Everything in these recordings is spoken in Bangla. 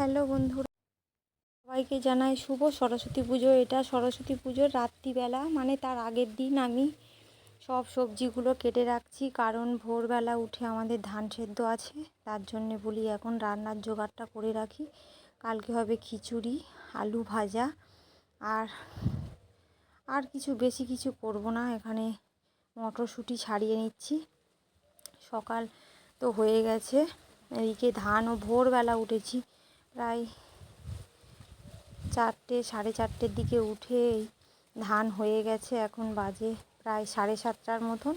হ্যালো বন্ধুরা, সবাইকে জানাই শুভ সরস্বতী পুজো। এটা সরস্বতী পুজোর রাত্রিবেলা, মানে তার আগের দিন আমি সব সবজিগুলো কেটে রাখছি, কারণ ভোরবেলা উঠে আমাদের ধান সেদ্ধ আছে। তার জন্যে বলি এখন রান্নার জোগাড়টা করে রাখি। কালকে হবে খিচুড়ি, আলু ভাজা, আর আর কিছু বেশি কিছু করব না। এখানে মটরশুঁটি ছাড়িয়ে নিচ্ছি। সকাল তো হয়ে গেছে, এদিকে ধানও ভোরবেলা উঠেছি, প্রায় 4টে সাড়ে 4টের দিকে উঠে ধান হয়ে গেছে। এখন বাজে প্রায় 7:30টার মতন।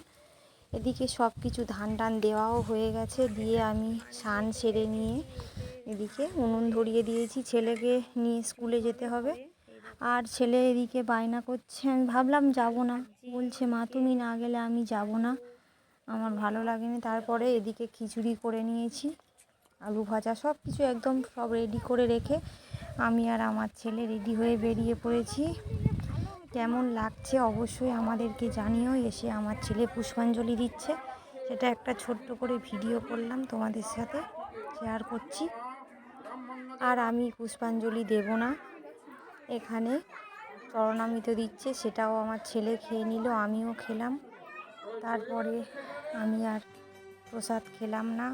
এদিকে সব কিছু ধান টান দেওয়াও হয়ে গেছে। দিয়ে আমি স্নান সেরে নিয়ে এদিকে উনুন ধরিয়ে দিয়েছি। ছেলেকে নিয়ে স্কুলে যেতে হবে, আর ছেলে এদিকে বায়না করছে। আমি ভাবলাম যাব না, বলছে মা তুমি না গেলে আমি যাব না, আমার ভালো লাগেনি। তারপরে এদিকে খিচুড়ি করে নিয়েছি, আলু ভাজা সব কিছু একদম সব রেডি করে রেখে আমি আর আমার ছেলে রেডি হয়ে বেরিয়ে পড়েছি। কেমন লাগছে অবশ্যই আমাদেরকে জানিও। এসে আমার ছেলে পুষ্পাঞ্জলি দিচ্ছে, সেটা একটা ছোট্ট করে ভিডিও করলাম, তোমাদের সাথে শেয়ার করছি। আর আমি পুষ্পাঞ্জলি দেব না, এখানে চরণামৃত দিচ্ছে, সেটাও আমার ছেলে খেয়ে নিল, আমিও খেলাম। তারপরে আমি আর প্রসাদ খেলাম না,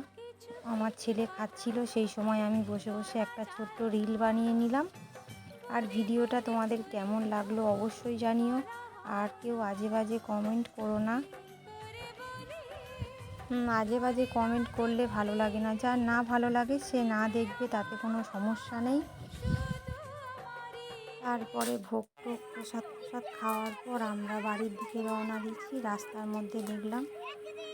আমার ছেলে খাচ্ছিল, সেই সময় আমি বসে বসে একটা ছোট্ট রিল বানিয়ে নিলাম। আর ভিডিওটা তোমাদের কেমন লাগলো অবশ্যই জানিও। আর কেউ আজে বাজে কমেন্ট করো না, আজে বাজে কমেন্ট করলে ভালো লাগে না। যার না ভালো লাগে সে না দেখবে, তাতে কোনো সমস্যা নেই। তারপরে ভোগ টোগ প্রসাদ খাওয়ার পর আমরা বাড়ির দিকে রওনা দিচ্ছি। রাস্তার মধ্যে দেখলাম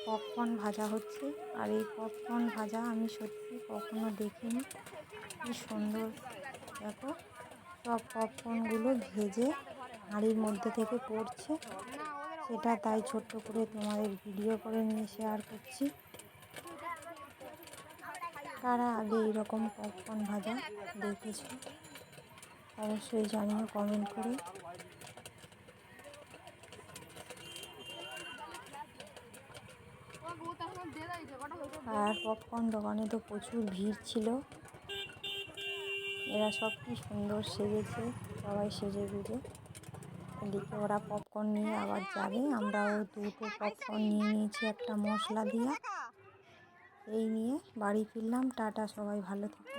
পপকর্ন ভাজা হচ্ছে, আর এই পপকর্ন ভাজা আমি সত্যি কখনো দেখিনি। কি সুন্দর দেখো, সব পপকর্নগুলো ভেজে হাঁড়ির মধ্যে থেকে পড়ছে, সেটা তাই ছোট্ট করে তোমাদের ভিডিও করে নিয়ে শেয়ার করছি। কারা আগে এইরকম পপকর্ন ভাজা দেখেছো অবশ্যই জানিও কমেন্ট করে। আর পপকর্ন দোকানে তো প্রচুর ভিড় ছিল। এরা সব কি সুন্দর সেজেছে, সবাই সেজে গুজে। এদিকে ওরা পপকর্ন নিয়ে আবার যাবে, আমরাও দুটো পপকর্ন নিয়ে নিয়েছি একটা মশলা দিয়া। এই নিয়ে বাড়ি ফিরলাম। টাটা, সবাই ভালো থেকো।